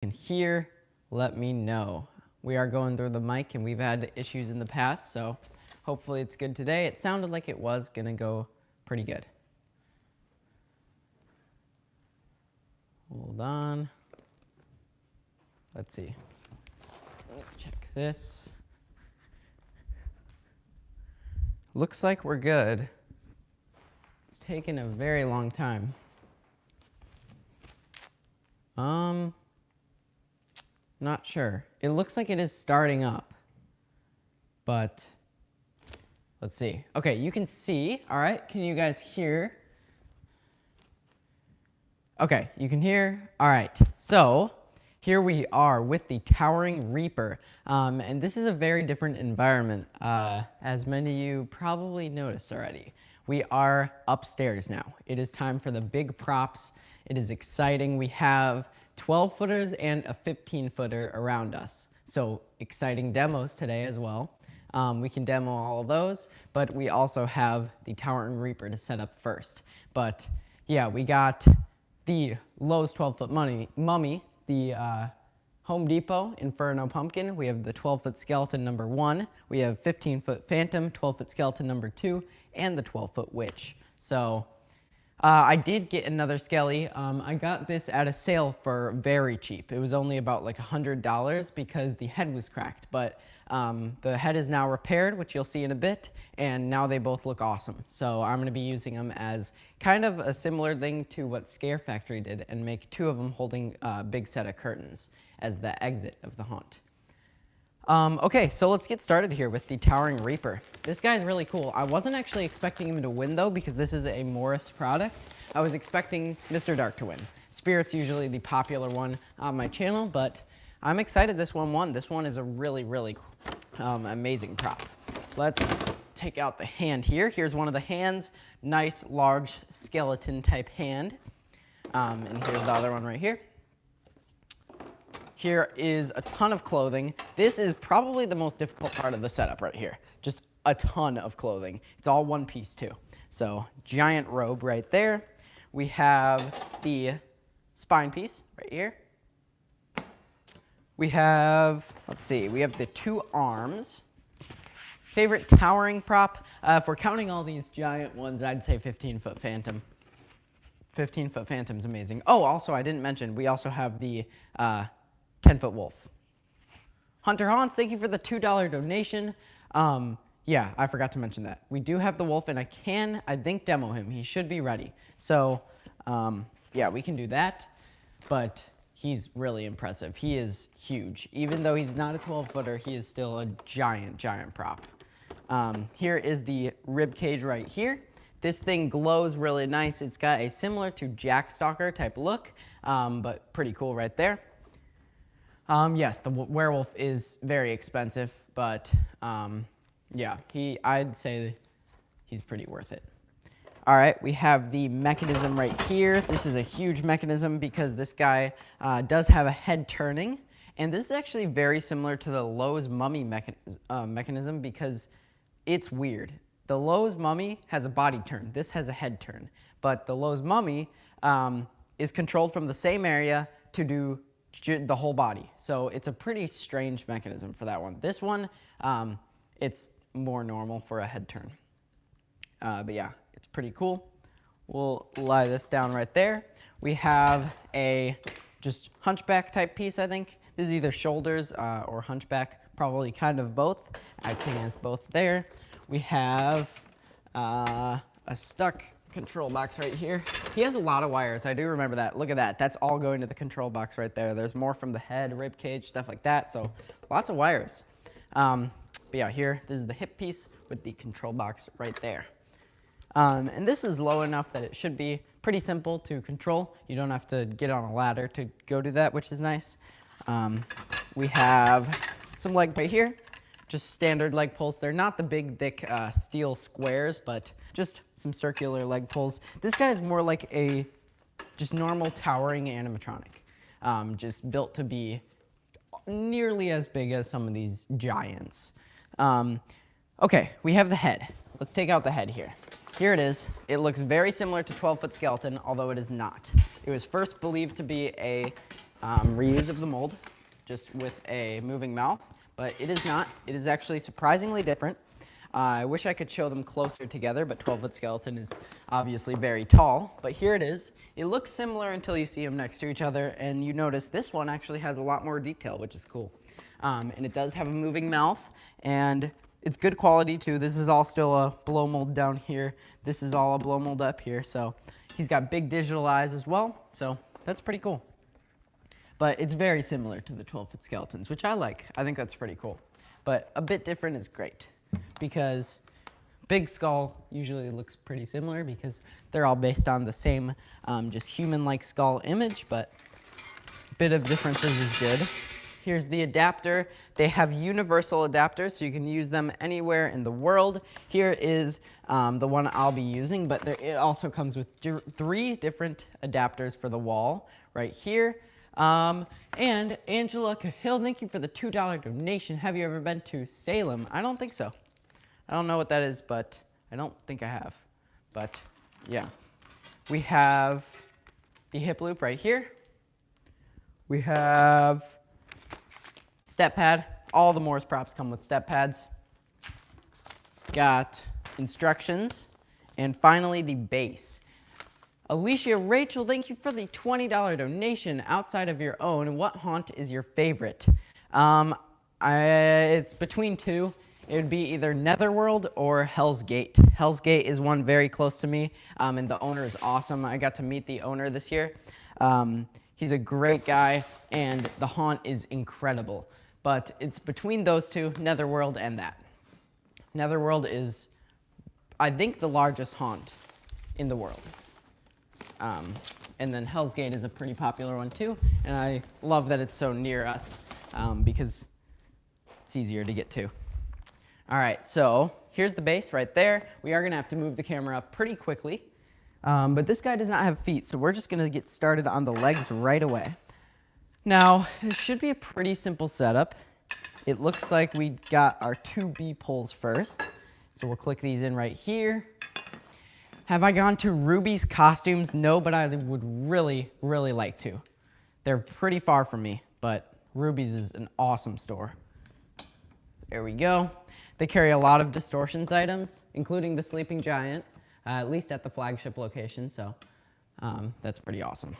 can hear, let me know. We are going through the mic and we've had issues in the past, so hopefully it's good today. It sounded like it was gonna go pretty good. Hold on. Let's see. Check this. Looks like we're good. It's taken a very long time. Not sure. It looks like it is starting up, but let's see. Okay, you can see, all right, can you guys hear? Okay, you can hear, all right. So here we are with the Towering Reaper, and this is a very different environment, as many of you probably noticed already. We are upstairs now. It is time for the big props. It is exciting. We have 12-footers and a 15-footer around us. So exciting demos today as well. We can demo all of those, but we also have the Towering Reaper to set up first. But yeah, we got the Lowe's 12-foot mummy, the Home Depot Inferno Pumpkin. We have the 12-foot skeleton number 1. We have 15-foot Phantom, 12-foot skeleton number 2, and the 12-foot Witch. So I did get another skelly. I got this at a sale for very cheap. It was only about like $100 because the head was cracked. But the head is now repaired, which you'll see in a bit, and now they both look awesome. So I'm going to be using them as kind of a similar thing to what Scare Factory did and make 2 of them holding a big set of curtains as the exit of the haunt. Okay, so let's get started here with the Towering Reaper. This guy's really cool. I wasn't actually expecting him to win, though, because this is a Morris product. I was expecting Mr. Dark to win. Spirit's usually the popular one on my channel, but I'm excited this one won. This one is a really, really amazing prop. Let's take out the hand here. Here's one of the hands. Nice, large skeleton-type hand. And here's the other one right here. Here is a ton of clothing. This is probably the most difficult part of the setup right here. Just a ton of clothing. It's all one piece too. So giant robe right there. We have the spine piece right here. We have, let's see, we have the 2 arms. Favorite towering prop? If we're counting all these giant ones, I'd say 15-foot Phantom. 15-foot Phantom's amazing. Oh, also, I didn't mention, we also have the 10-foot wolf. Hunter Hans, thank you for the $2 donation. Yeah, I forgot to mention that. We do have the wolf, and I think, demo him. He should be ready. So, yeah, we can do that, but he's really impressive. He is huge. Even though he's not a 12-footer, he is still a giant, giant prop. Here is the rib cage right here. This thing glows really nice. It's got a similar to Jack Stalker type look, but pretty cool right there. Yes, the werewolf is very expensive, but yeah, I'd say he's pretty worth it. All right, we have the mechanism right here. This is a huge mechanism because this guy does have a head turning, and this is actually very similar to the Lowe's mummy mechanism because it's weird. The Lowe's mummy has a body turn. This has a head turn, but the Lowe's mummy is controlled from the same area to do the whole body. So it's a pretty strange mechanism for that one. This one, it's more normal for a head turn. But yeah, it's pretty cool. We'll lie this down right there. We have a just hunchback type piece, I think. This is either shoulders or hunchback, probably kind of both. Acting as both there. We have a stuck control box right here. He has a lot of wires. I do remember that. Look at that. That's all going to the control box right there. There's more from the head, rib cage, stuff like that. So lots of wires. But yeah, here, this is the hip piece with the control box right there. And this is low enough that it should be pretty simple to control. You don't have to get on a ladder to go do that, which is nice. We have some leg right here. Just standard leg pulls. They're not the big, thick steel squares, but just some circular leg pulls. This guy is more like a just normal towering animatronic, just built to be nearly as big as some of these giants. Okay, we have the head. Let's take out the head here. Here it is. It looks very similar to 12-foot skeleton, although it is not. It was first believed to be a reuse of the mold, just with a moving mouth, but it is not. It is actually surprisingly different. I wish I could show them closer together, but 12-foot skeleton is obviously very tall. But here it is. It looks similar until you see them next to each other, and you notice this one actually has a lot more detail, which is cool. And it does have a moving mouth, and it's good quality too. This is all still a blow mold down here. This is all a blow mold up here. So he's got big digital eyes as well. So that's pretty cool. But it's very similar to the 12-foot skeletons, which I like. I think that's pretty cool. But a bit different is great, because big skull usually looks pretty similar because they're all based on the same just human-like skull image, but a bit of differences is good. Here's the adapter. They have universal adapters, so you can use them anywhere in the world. Here is the one I'll be using, but it also comes with 3 different adapters for the wall right here. And Angela Cahill, thank you for the $2 donation. Have you ever been to Salem? I don't think so. I don't know what that is, but I don't think I have. But yeah, we have the hip loop right here. We have step pad. All the Morse props come with step pads. Got instructions. And finally, the base. Alicia Rachel, thank you for the $20 donation. Outside of your own, what haunt is your favorite? It's between 2. It would be either Netherworld or Hell's Gate. Hell's Gate is one very close to me, and the owner is awesome. I got to meet the owner this year. He's a great guy, and the haunt is incredible. But it's between those 2, Netherworld and that. Netherworld is, I think, the largest haunt in the world. And then Hell's Gate is a pretty popular one too, and I love that it's so near us because it's easier to get to. All right, so here's the base right there. We are gonna have to move the camera up pretty quickly, but this guy does not have feet, so we're just gonna get started on the legs right away. Now, it should be a pretty simple setup. It looks like we got our 2 B poles first, so we'll click these in right here. Have I gone to Ruby's Costumes? No, but I would really, really like to. They're pretty far from me, but Ruby's is an awesome store. There we go. They carry a lot of Distortions items, including the Sleeping Giant, at least at the flagship location, so that's pretty awesome.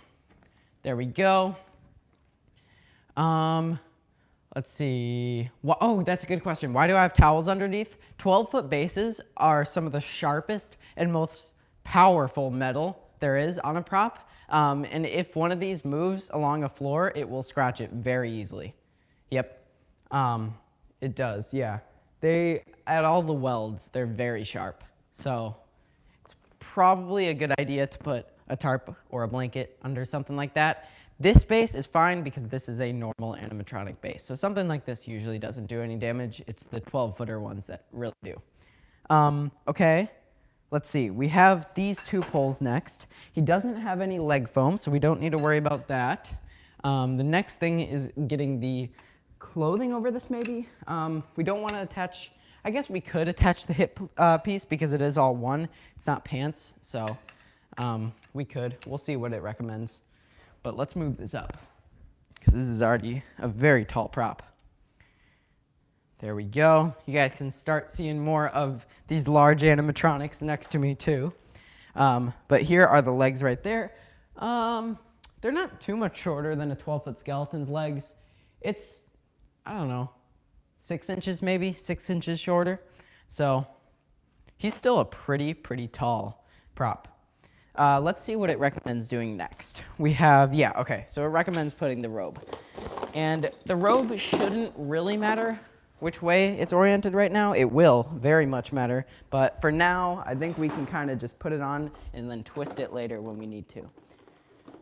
There we go. Let's see. Oh, that's a good question. Why do I have towels underneath? 12-foot bases are some of the sharpest and most powerful metal there is on a prop. And if one of these moves along a floor, it will scratch it very easily. Yep, it does, yeah. At all the welds, they're very sharp. So it's probably a good idea to put a tarp or a blanket under something like that. This base is fine because this is a normal animatronic base. So something like this usually doesn't do any damage. It's the 12-footer ones that really do. Okay, let's see. We have these 2 poles next. He doesn't have any leg foam, so we don't need to worry about that. The next thing is getting the clothing over this maybe. We don't want to attach, I guess we could attach the hip piece because it is all one. It's not pants, so we could. We'll see what it recommends. But let's move this up because this is already a very tall prop. There we go. You guys can start seeing more of these large animatronics next to me too. But here are the legs right there. They're not too much shorter than a 12-foot skeleton's legs. It's, I don't know, 6 inches maybe, 6 inches shorter. So he's still a pretty tall prop. Let's see what it recommends doing next. We have, yeah, okay, so it recommends putting the robe. And the robe shouldn't really matter which way it's oriented right now. It will very much matter, but for now, I think we can kind of just put it on and then twist it later when we need to.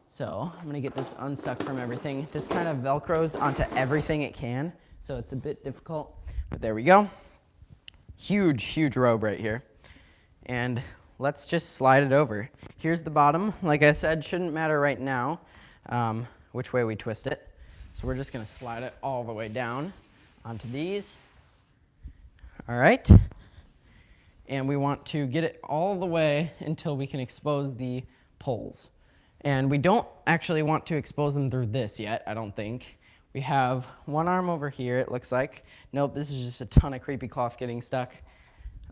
So I'm gonna get this unstuck from everything. This kind of Velcros onto everything it can, so it's a bit difficult, but there we go. Huge robe right here. And let's just slide it over. Here's the bottom. Like I said, shouldn't matter right now which way we twist it. So we're just gonna slide it all the way down onto these. All right. And we want to get it all the way until we can expose the poles. And we don't actually want to expose them through this yet, I don't think. We have one arm over here, it looks like. Nope, this is just a ton of creepy cloth getting stuck.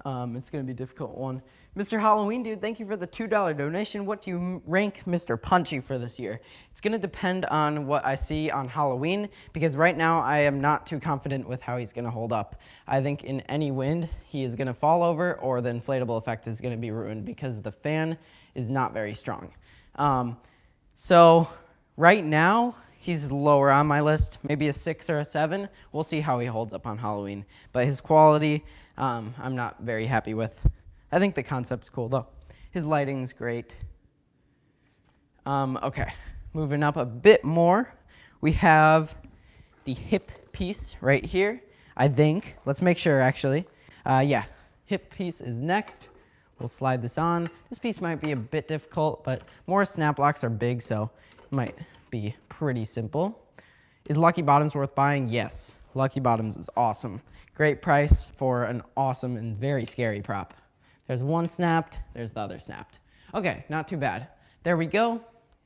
It's going to be a difficult one. Mr. Halloween Dude, thank you for the $2 donation. What do you rank Mr. Punchy for this year? It's going to depend on what I see on Halloween, because right now I am not too confident with how he's going to hold up. I think in any wind, he is going to fall over, or the inflatable effect is going to be ruined because the fan is not very strong. So right now, he's lower on my list, maybe a 6 or a 7. We'll see how he holds up on Halloween. But his quality, I'm not very happy with. I think the concept's cool, though. His lighting's great. Okay, moving up a bit more, we have the hip piece right here, I think. Let's make sure, actually. Yeah, hip piece is next. We'll slide this on. This piece might be a bit difficult, but more snap locks are big, so it might be pretty simple. Is Lucky Bottoms worth buying? Yes. Lucky Bottoms is awesome. Great price for an awesome and very scary prop. There's one snapped, there's the other snapped. Okay, not too bad. There we go.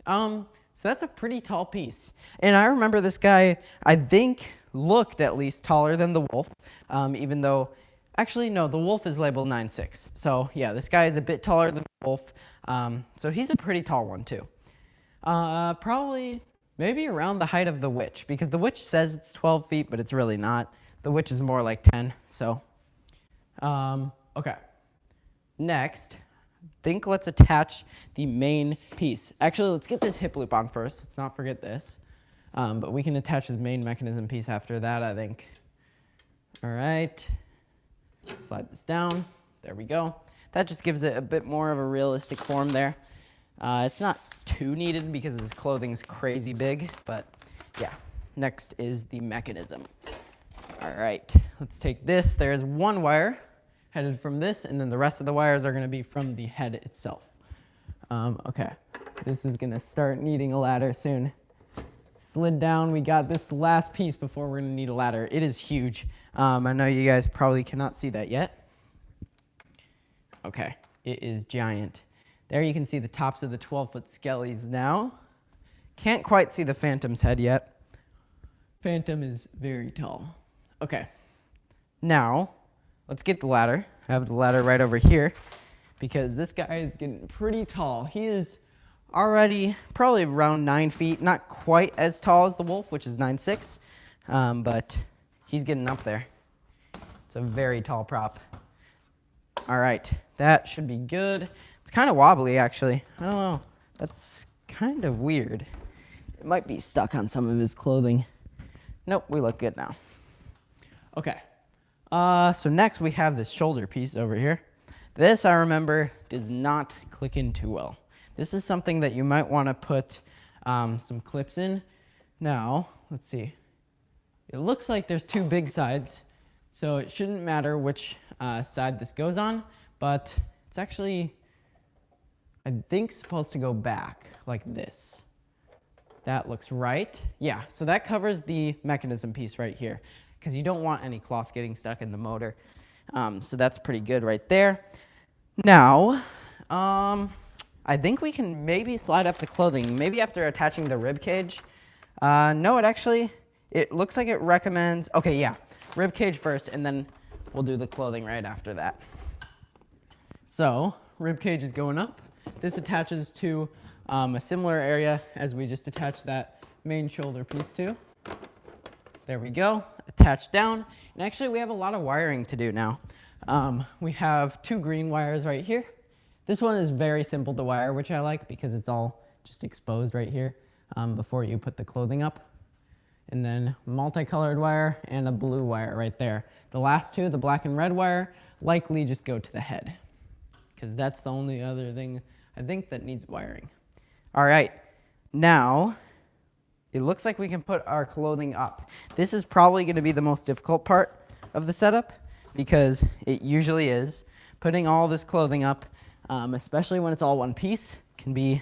So that's a pretty tall piece. And I remember this guy, I think, looked at least taller than the wolf, even though, actually, no, the wolf is labeled 9'6". So yeah, this guy is a bit taller than the wolf. So he's a pretty tall one too. Probably maybe around the height of the witch, because the witch says it's 12 feet, but it's really not. The witch is more like 10, so. Okay. Next, let's attach the main piece. Actually, let's get this hip loop on first. Let's not forget this. But we can attach his main mechanism piece after that, I think. All right. Slide this down. There we go. That just gives it a bit more of a realistic form there. It's not too needed because his clothing's crazy big, but yeah. Next is the mechanism. All right, let's take this. There's one wire headed from this, and then the rest of the wires are going to be from the head itself. Okay, this is going to start needing a ladder soon. Slid down, we got this last piece before we're going to need a ladder. It is huge. I know you guys probably cannot see that yet. Okay, it is giant. There you can see the tops of the 12-foot skellies now. Can't quite see the Phantom's head yet. Phantom is very tall. Okay, now let's get the ladder. I have the ladder right over here because this guy is getting pretty tall. He is already probably around 9 feet, not quite as tall as the wolf, which is 9'6", but he's getting up there. It's a very tall prop. All right, that should be good. It's kind of wobbly, actually. I don't know. That's kind of weird. It might be stuck on some of his clothing. Nope, we look good now. Okay. So next we have this shoulder piece over here. This, I remember, does not click in too well. This is something that you might want to put some clips in. Now, let's see. It looks like there's two big sides, so it shouldn't matter which side this goes on, but it's actually, I think, supposed to go back like this. That looks right. Yeah, so that covers the mechanism piece right here, because you don't want any cloth getting stuck in the motor. So that's pretty good right there. Now, I think we can maybe slide up the clothing, maybe after attaching the rib cage. No, it looks like it recommends, okay, yeah, rib cage first, and then we'll do the clothing right after that. So, rib cage is going up. This attaches to a similar area as we just attached that main shoulder piece to. There we go, attached down. And actually we have a lot of wiring to do now. We have two green wires right here. This one is very simple to wire, which I like because it's all just exposed right here before you put the clothing up. And then multicolored wire and a blue wire right there. The last two, the black and red wire, likely just go to the head because that's the only other thing I think that needs wiring. All right, now it looks like we can put our clothing up. This is probably going to be the most difficult part of the setup because it usually is. Putting all this clothing up, especially when it's all one piece, can be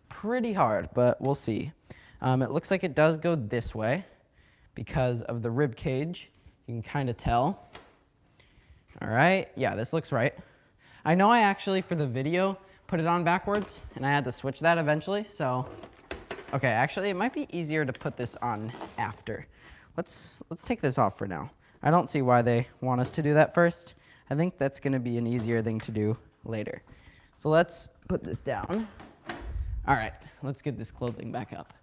pretty hard, but we'll see. It looks like it does go this way because of the rib cage. You can kind of tell. All right, yeah, this looks right. I know I actually, for the video, put it on backwards, and I had to switch that eventually, so. Okay, actually, it might be easier to put this on after. Let's take this off for now. I don't see why they want us to do that first. I think that's gonna be an easier thing to do later. So let's put this down. All right, let's get this clothing back up.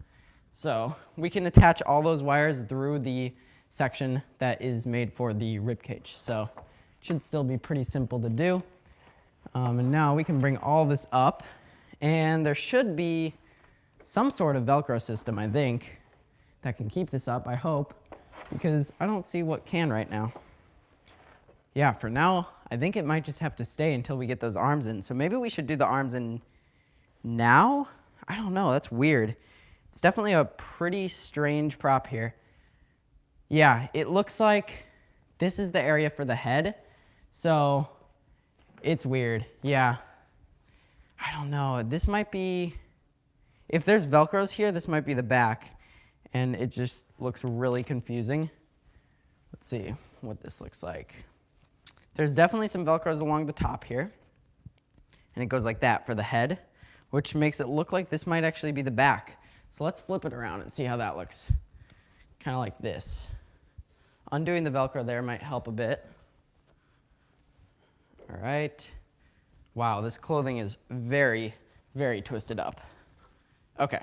So we can attach all those wires through the section that is made for the rib cage. So it should still be pretty simple to do. And now we can bring all this up, and there should be some sort of Velcro system, I think, that can keep this up, I hope, because I don't see what can right now. Yeah, for now, I think it might just have to stay until we get those arms in. So maybe we should do the arms in now? I don't know, that's weird. It's definitely a pretty strange prop here. Yeah, it looks like this is the area for the head, so it's weird. Yeah, I don't know, this might be, if there's Velcros here, this might be the back, and it just looks really confusing. Let's see what this looks like. There's definitely some Velcros along the top here, and it goes like that for the head, which makes it look like this might actually be the back. So let's flip it around and see how that looks. Kind of like this. Undoing the Velcro there might help a bit. All right. Wow, this clothing is very, very twisted up. Okay,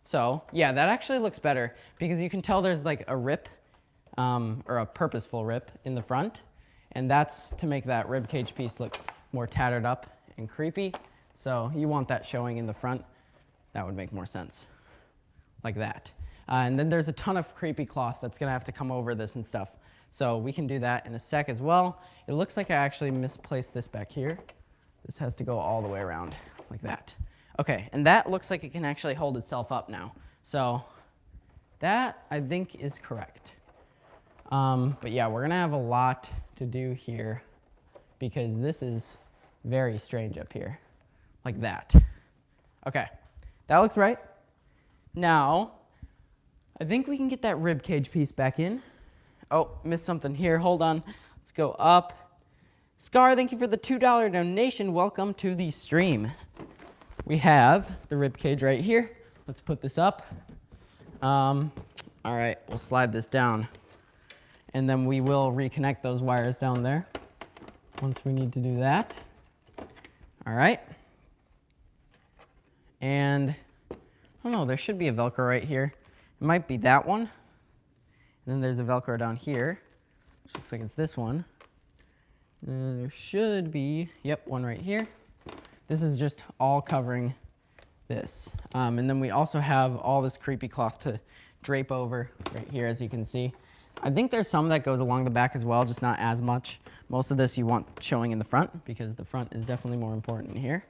so yeah, that actually looks better because you can tell there's like a rip or a purposeful rip in the front, and that's to make that rib cage piece look more tattered up and creepy. So you want that showing in the front. That would make more sense, like that. And then there's a ton of creepy cloth that's gonna have to come over this and stuff. So we can do that in a sec as well. It looks like I actually misplaced this back here. This has to go all the way around like that. Okay, and that looks like it can actually hold itself up now. So that, I think, is correct. But yeah, we're gonna have a lot to do here because this is very strange up here, like that. Okay, that looks right. Now, I think we can get that rib cage piece back in. Oh, missed something here, hold on. Let's go up. Scar, thank you for the $2 donation. Welcome to the stream. We have the rib cage right here. Let's put this up. All right, we'll slide this down. And then we will reconnect those wires down there once we need to do that. All right. And, I don't know, there should be a Velcro right here. It might be that one. And then there's a Velcro down here, which looks like it's this one. There should be, yep, one right here. This is just all covering this. And then we also have all this creepy cloth to drape over right here, as you can see. I think there's some that goes along the back as well, just not as much. Most of this you want showing in the front because the front is definitely more important here.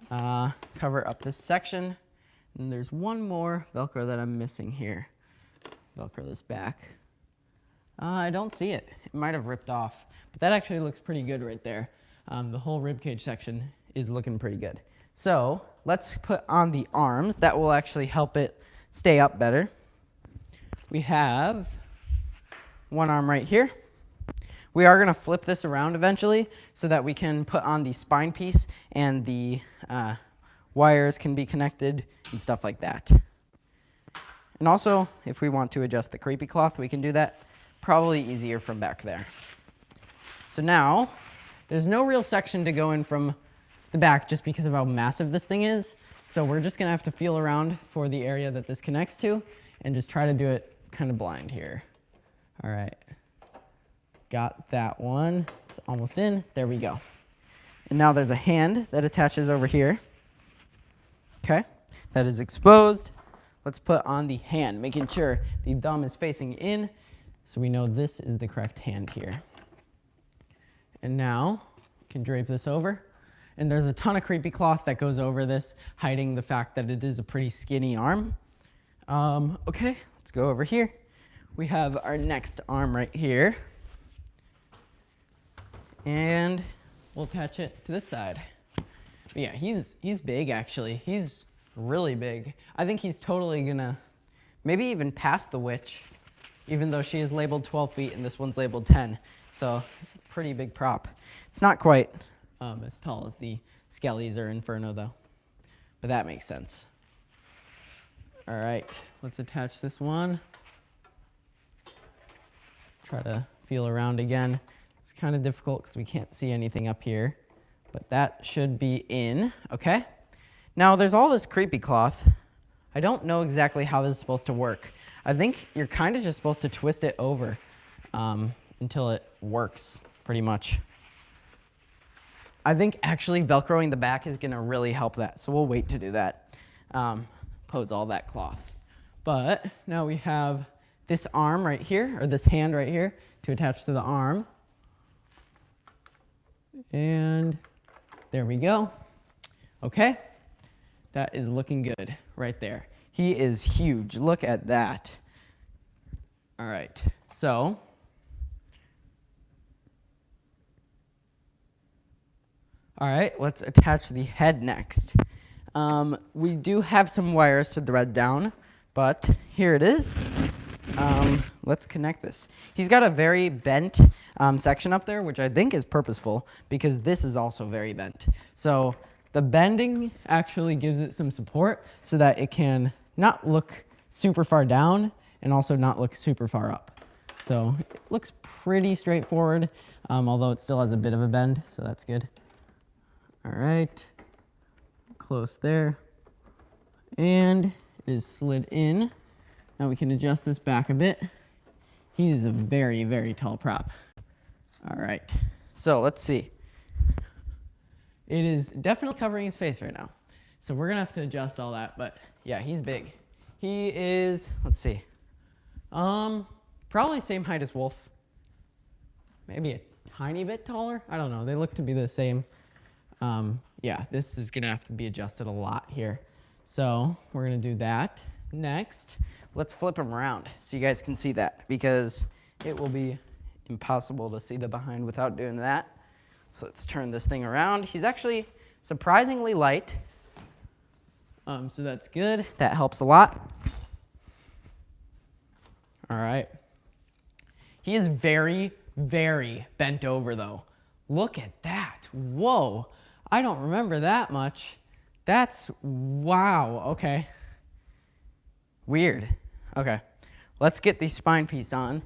Cover up this section. And there's one more Velcro that I'm missing here. Velcro this back. I don't see it. It might have ripped off, but that actually looks pretty good right there. The whole ribcage section is looking pretty good. So let's put on the arms. That will actually help it stay up better. We have one arm right here. We are gonna flip this around eventually so that we can put on the spine piece and the wires can be connected and stuff like that. And also, if we want to adjust the creepy cloth, we can do that. Probably easier from back there. So now, there's no real section to go in from the back just because of how massive this thing is. So we're just gonna have to feel around for the area that this connects to and just try to do it kind of blind here. All right, got that one. It's almost in, there we go. And now there's a hand that attaches over here. Okay, that is exposed. Let's put on the hand, making sure the thumb is facing in so we know this is the correct hand here. And now, we can drape this over. And there's a ton of creepy cloth that goes over this, hiding the fact that it is a pretty skinny arm. Okay, let's go over here. We have our next arm right here. And we'll attach it to this side. But yeah, he's big actually. He's really big. I think he's totally gonna maybe even pass the witch, even though she is labeled 12 feet and this one's labeled 10. So it's a pretty big prop. It's not quite as tall as the Skellies or Inferno though, but that makes sense. All right, let's attach this one. Try to feel around again. It's kind of difficult because we can't see anything up here, but that should be in, okay? Now there's all this creepy cloth. I don't know exactly how this is supposed to work. I think you're kind of just supposed to twist it over until it works, pretty much. I think actually Velcroing the back is gonna really help that, so we'll wait to do that. Pose all that cloth. But now we have this arm right here, or this hand right here, to attach to the arm. And there we go. Okay, that is looking good right there. He is huge, look at that. All right, so all right, let's attach the head next. We do have some wires to thread down, but here it is. Let's connect this. He's got a very bent section up there, which I think is purposeful because this is also very bent. So the bending actually gives it some support so that it can not look super far down and also not look super far up. So it looks pretty straightforward, although it still has a bit of a bend, so that's good. All right, close there. And it is slid in. Now we can adjust this back a bit. He is a very, very tall prop. All right, so let's see. It is definitely covering his face right now. So we're gonna have to adjust all that, but yeah, he's big. He is, let's see, probably same height as Wolf. Maybe a tiny bit taller, I don't know. They look to be the same. Yeah, this is gonna have to be adjusted a lot here. So we're gonna do that. Next, let's flip him around so you guys can see that because it will be impossible to see the behind without doing that. So let's turn this thing around. He's actually surprisingly light. So that's good. That helps a lot. All right. He is very, very bent over though. Look at that. Whoa. I don't remember that much. That's, wow. Okay. Weird. Okay. Let's get the spine piece on.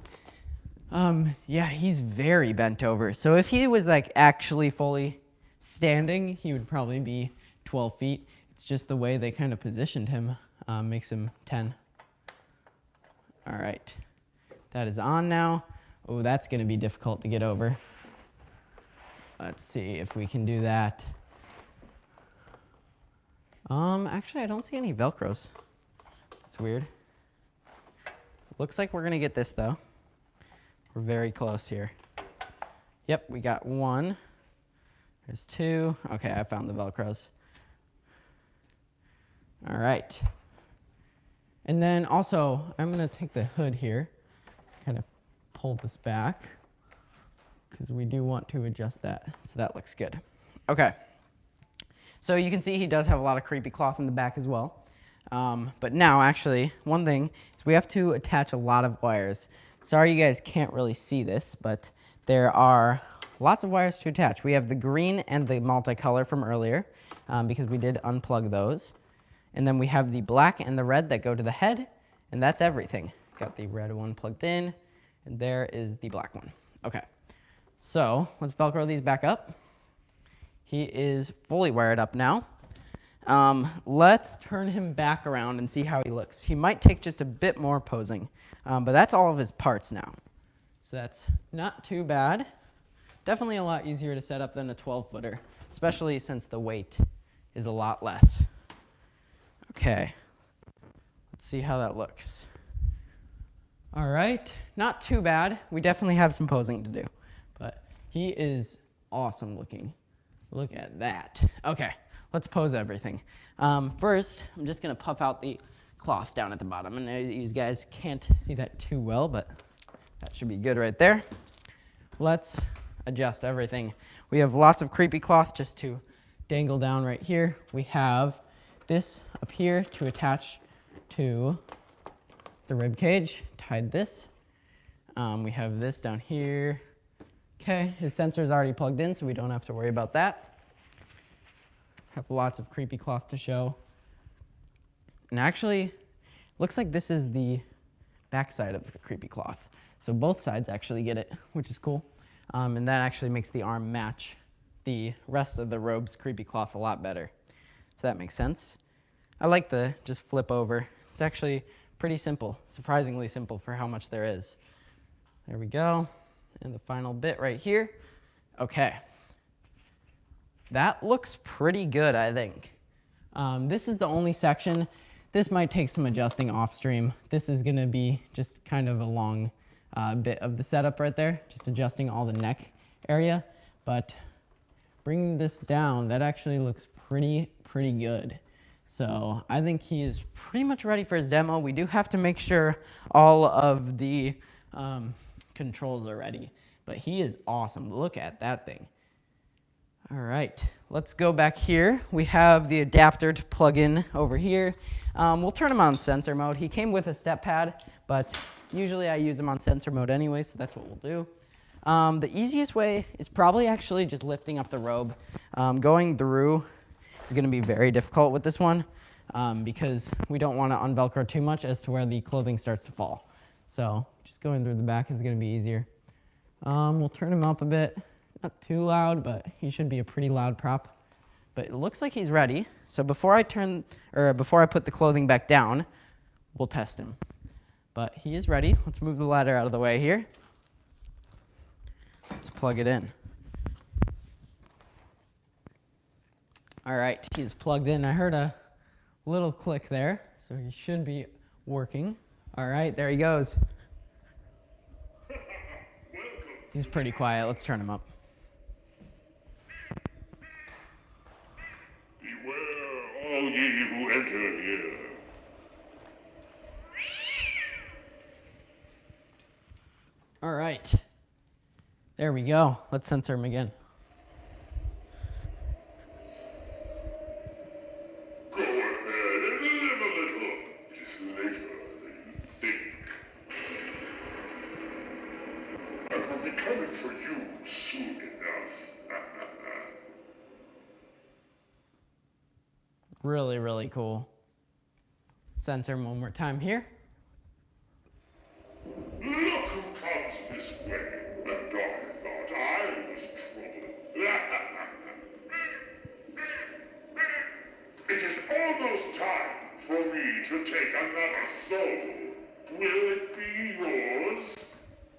Yeah, he's very bent over. So if he was like actually fully standing, he would probably be 12 feet. It's just the way they kind of positioned him makes him 10. All right. That is on now. Oh, that's going to be difficult to get over. Let's see if we can do that. Actually, I don't see any Velcros. That's weird. Looks like we're going to get this, though. We're very close here. Yep, we got one. There's two. Okay, I found the Velcros. All right. And then also, I'm going to take the hood here, kind of pull this back, because we do want to adjust that. So that looks good. Okay. So you can see he does have a lot of creepy cloth in the back as well. But now, actually, one thing is we have to attach a lot of wires. Sorry you guys can't really see this, but there are lots of wires to attach. We have the green and the multicolor from earlier, because we did unplug those. And then we have the black and the red that go to the head, and that's everything. Got the red one plugged in, and there is the black one. Okay, so let's Velcro these back up. He is fully wired up now. Let's turn him back around and see how he looks. He might take just a bit more posing, but that's all of his parts now. So that's not too bad. Definitely a lot easier to set up than a 12-footer, especially since the weight is a lot less. Okay, let's see how that looks. All right, not too bad. We definitely have some posing to do, but he is awesome looking. Look at that. Okay, let's pose everything. First, I'm just gonna puff out the cloth down at the bottom, and you guys can't see that too well, but that should be good right there. Let's adjust everything. We have lots of creepy cloth just to dangle down right here. We have this up here to attach to the rib cage, tied this. We have this down here. Okay, his sensor is already plugged in, so we don't have to worry about that. Have lots of creepy cloth to show. And actually, looks like this is the backside of the creepy cloth. So both sides actually get it, which is cool. And that actually makes the arm match the rest of the robe's creepy cloth a lot better. So that makes sense. I like the just flip over. It's actually pretty simple, surprisingly simple for how much there is. There we go. And the final bit right here. Okay. That looks pretty good, I think. This is the only section. This might take some adjusting off stream. This is gonna be just kind of a long bit of the setup right there, just adjusting all the neck area. But bringing this down, that actually looks pretty good. So I think he is pretty much ready for his demo. We do have to make sure all of the controls are ready, but he is awesome. Look at that thing. All right, let's go back here. We have the adapter to plug in over here. We'll turn him on sensor mode. He came with a step pad, but usually I use him on sensor mode anyway, so that's what we'll do. The easiest way is probably actually just lifting up the robe. Going through is gonna be very difficult with this one because we don't wanna unvelcro too much as to where the clothing starts to fall. So just going through the back is gonna be easier. We'll turn him up a bit. Not too loud, but he should be a pretty loud prop. But it looks like he's ready. So before I put the clothing back down, we'll test him. But he is ready. Let's move the ladder out of the way here. Let's plug it in. All right, he's plugged in. I heard a little click there, so he should be working. All right, there he goes. He's pretty quiet. Let's turn him up. Beware all ye who enter here. All right. There we go. Let's censor him again. Go ahead and live a little. It is later than you think. I will be coming for you soon enough. Really cool. Censor him one more time here. Look who comes this way, and I thought I was trouble. It is almost time for me to take another soul. Will it be yours?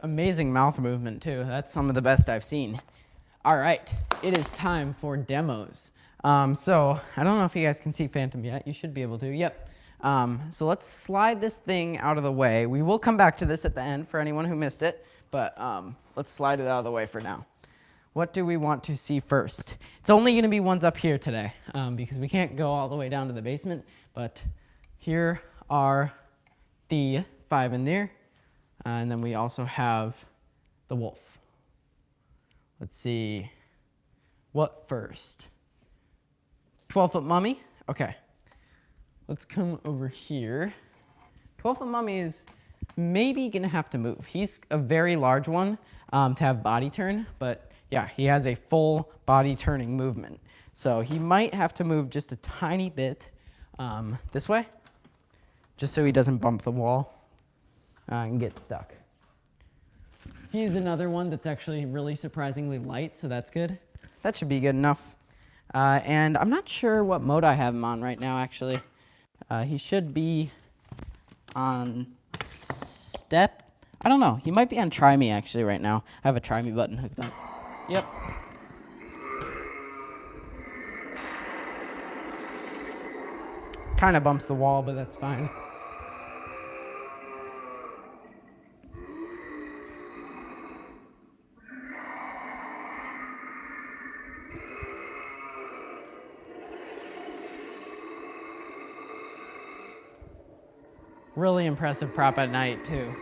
Amazing mouth movement too. That's some of the best I've seen. All right, it is time for demos. So I don't know if you guys can see Phantom yet. You should be able to. Yep. So let's slide this thing out of the way. We will come back to this at the end for anyone who missed it, but let's slide it out of the way for now. What do we want to see first? It's only going to be ones up here today because we can't go all the way down to the basement, but here are the 5 in there, and then we also have the wolf. Let's see. What first? 12-foot mummy? Okay. Let's come over here. 12-foot mummy is maybe gonna have to move. He's a very large one to have body turn, but yeah, he has a full body turning movement. So he might have to move just a tiny bit this way, just so he doesn't bump the wall and get stuck. He's another one that's actually really surprisingly light, so that's good. That should be good enough. And I'm not sure what mode I have him on right now, actually. He should be on step. I don't know. He might be on try me, actually, right now. I have a try me button hooked up. Yep. Kind of bumps the wall, but that's fine. Really impressive prop at night, too.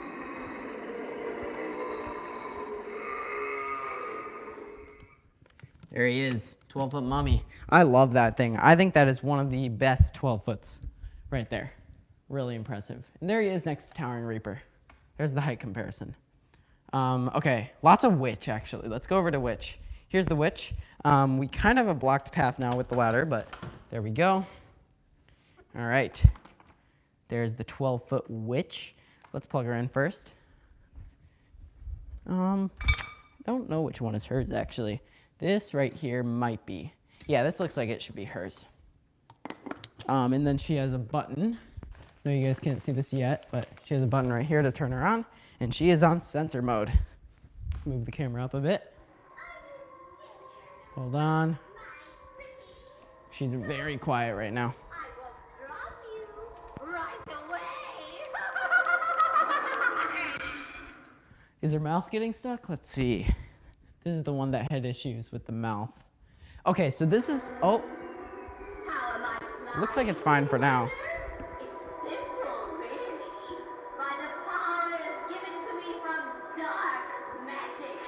There he is, 12-foot mummy. I love that thing. I think that is one of the best 12-foots right there. Really impressive. And there he is next to Towering Reaper. There's the height comparison. Okay, lots of Witch, actually. Let's go over to Witch. here's the witch. We kind of have a blocked path now with the ladder, but there we go. All right. There's the 12-foot witch. Let's plug her in first. I don't know which one is hers, actually. This right here might be. Yeah, this looks like it should be hers. And then she has a button. I know you guys can't see this yet, but she has a button right here to turn her on, and she is on sensor mode. Let's move the camera up a bit. Hold on. She's very quiet right now. I will drop you right away. Is her mouth getting stuck? Let's see. This is the one that had issues with the mouth. Okay, so this is, oh, How am I looks like it's fine for now. It's simple, really. By the powers given to me from dark magic.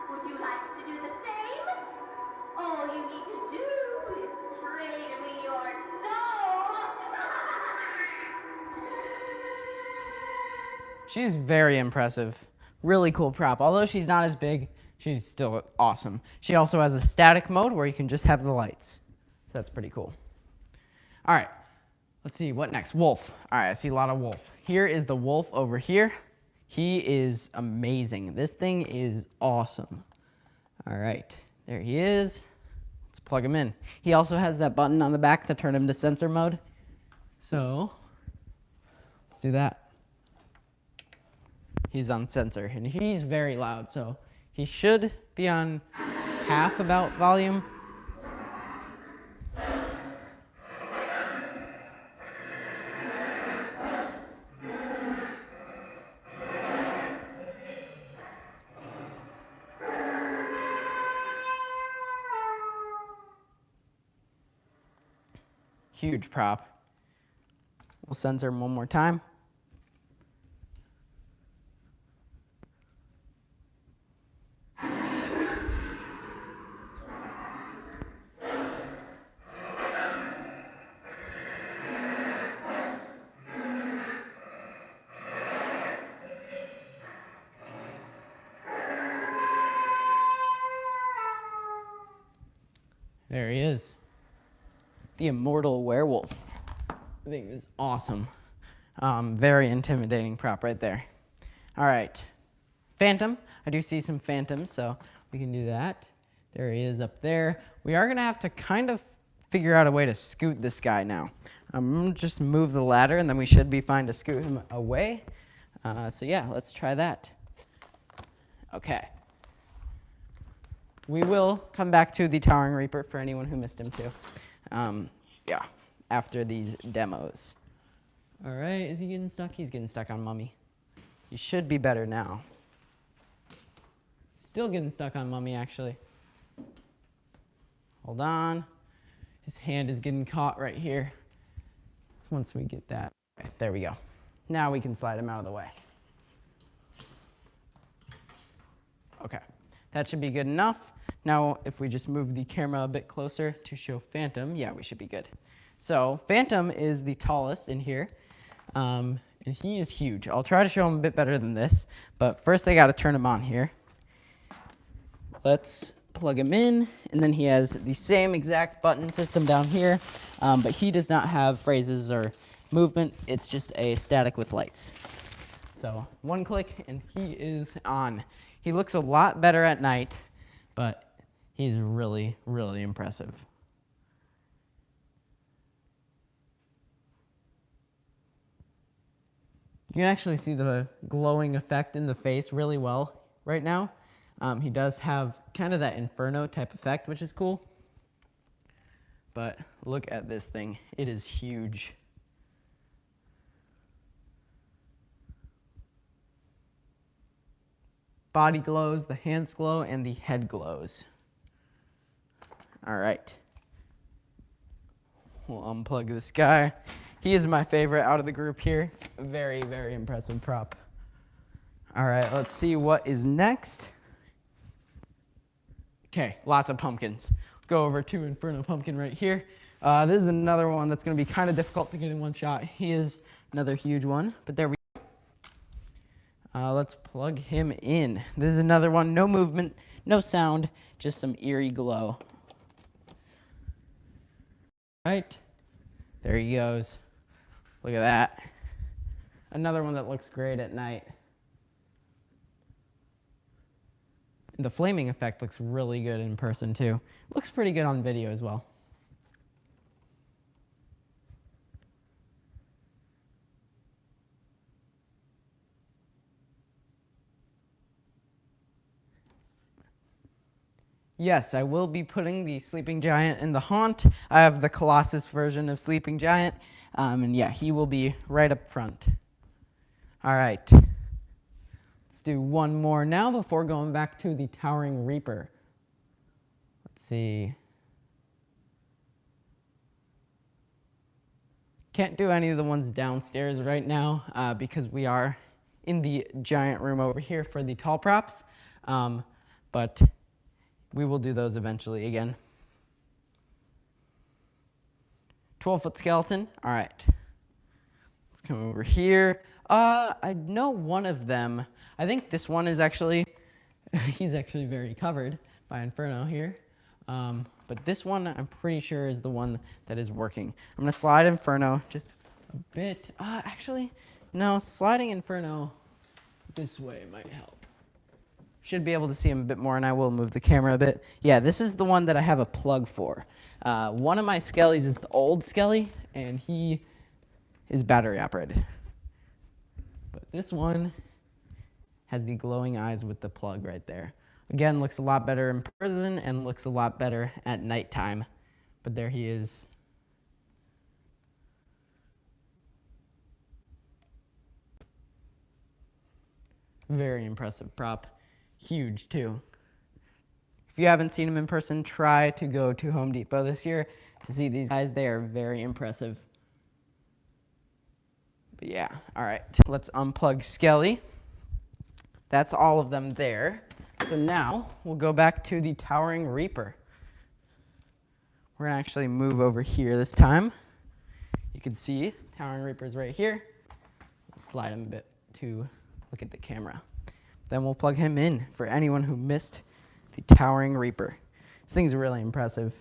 Would you like to do the same? All you need to do is trade me your soul. She's very impressive. Really cool prop. Although she's not as big, she's still awesome. She also has a static mode where you can just have the lights. So that's pretty cool. All right, let's see, what next? Wolf. All right, I see a lot of wolf. Here is the wolf over here. He is amazing. This thing is awesome. All right, there he is. Let's plug him in. He also has that button on the back to turn him to sensor mode. So let's do that. He's on sensor, and he's very loud, so he should be on half about volume. Huge prop. We'll sensor him one more time. There he is. The immortal werewolf. I think this is awesome. Very intimidating prop right there. All right. Phantom. I do see some phantoms, so we can do that. There he is up there. We are going to have to kind of figure out a way to scoot this guy now. I'm going to just move the ladder, and then we should be fine to scoot him away. So yeah, let's try that. Okay. We will come back to the Towering Reaper for anyone who missed him too. Yeah, after these demos. All right, is he getting stuck? He's getting stuck on Mummy. He should be better now. Still getting stuck on Mummy, actually. Hold on. His hand is getting caught right here. So once we get that, okay, there we go. Now we can slide him out of the way. Okay, that should be good enough. Now, if we just move the camera a bit closer to show Phantom, yeah, we should be good. So Phantom is the tallest in here, and he is huge. I'll try to show him a bit better than this, but first I gotta turn him on here. Let's plug him in, and then he has the same exact button system down here, but he does not have phrases or movement. It's just a static with lights. So one click, and he is on. He looks a lot better at night, but he's really, really impressive. You can actually see the glowing effect in the face really well right now. He does have kind of that inferno type effect, which is cool. But look at this thing. It is huge. Body glows, the hands glow, and the head glows. All right. We'll unplug this guy. He is my favorite out of the group here. Very, very impressive prop. All right, let's see what is next. Okay, lots of pumpkins. Go over to Inferno Pumpkin right here. This is another one that's going to be kind of difficult to get in one shot. He is another huge one, but there we go. Let's plug him in. This is another one, no movement, no sound, just some eerie glow. Right, there he goes. Look at that. Another one that looks great at night. The flaming effect looks really good in person too. Looks pretty good on video as well. Yes, I will be putting the Sleeping Giant in the Haunt. I have the Colossus version of Sleeping Giant. And yeah, he will be right up front. All right. Let's do one more now before going back to the Towering Reaper. Let's see. Can't do any of the ones downstairs right now because we are in the giant room over here for the tall props. But we will do those eventually again. 12-foot skeleton. All right. Let's come over here. I know one of them. I think this one is actually, he's actually very covered by Inferno here. But this one I'm pretty sure is the one that is working. I'm gonna slide Inferno just a bit. Actually, no, sliding Inferno this way might help. Should be able to see him a bit more, and I will move the camera a bit. Yeah, this is the one that I have a plug for. One of my skellies is the old skelly, and he is battery operated. But this one has the glowing eyes with the plug right there. Again, looks a lot better in person and looks a lot better at nighttime. But there he is. Very impressive prop. Huge too. If you haven't seen them in person, try to go to Home Depot this year to see these guys. They are very impressive. But yeah, all right. Let's unplug Skelly. That's all of them there. So now we'll go back to the Towering Reaper. We're gonna actually move over here this time. You can see Towering Reaper's right here. Slide him a bit to look at the camera. Then we'll plug him in for anyone who missed the Towering Reaper. This thing's really impressive.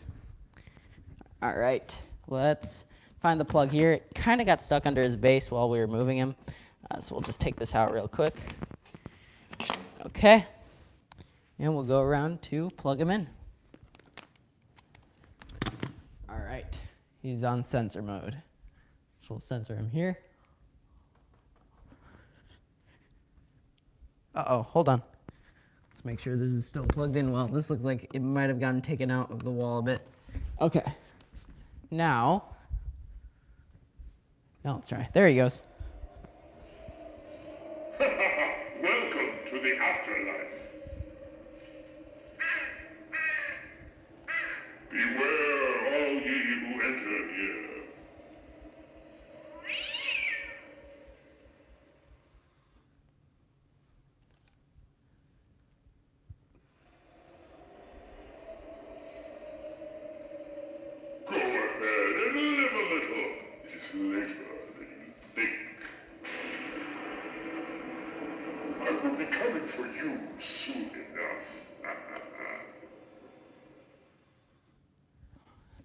All right, let's find the plug here. It kind of got stuck under his base while we were moving him. So we'll just take this out real quick. Okay, and we'll go around to plug him in. All right, he's on sensor mode. So we'll sensor him here. Uh-oh, hold on. Let's make sure this is still plugged in well. This looks like it might have gotten taken out of the wall a bit. Okay. Now let's try. There he goes. Welcome to the afterlife. Beware all ye who enter here. Go ahead and live a little. It is later than you think. I will be coming for you soon enough.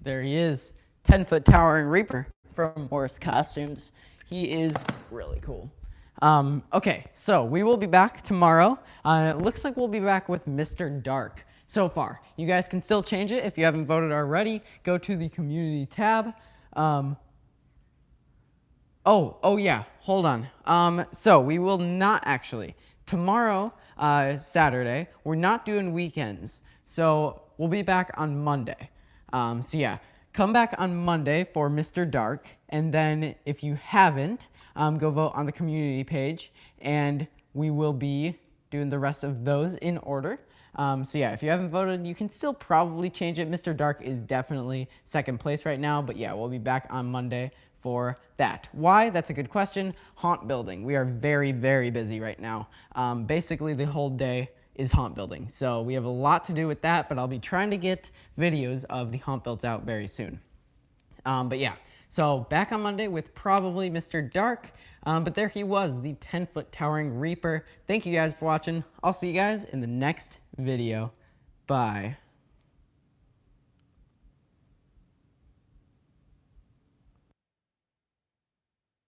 There he is, 10-foot Towering Reaper from Morris Costumes. He is really cool. Okay, so we will be back tomorrow. It looks like we'll be back with Mr. Dark so far. You guys can still change it if you haven't voted already. Go to the community tab. Oh yeah, hold on. So we will not actually. Tomorrow, Saturday, we're not doing weekends. So we'll be back on Monday. So yeah, come back on Monday for Mr. Dark. And then if you haven't, go vote on the community page. And we will be doing the rest of those in order. So yeah, if you haven't voted, you can still probably change it. Mr. Dark is definitely second place right now. But yeah, we'll be back on Monday for that. Why? That's a good question. Haunt building. We are very, very busy right now. Basically, the whole day is haunt building. So we have a lot to do with that, but I'll be trying to get videos of the haunt builds out very soon. But yeah, So back on Monday with probably Mr. Dark, but there he was, the 10-foot towering Reaper. Thank you guys for watching. I'll see you guys in the next video. Bye.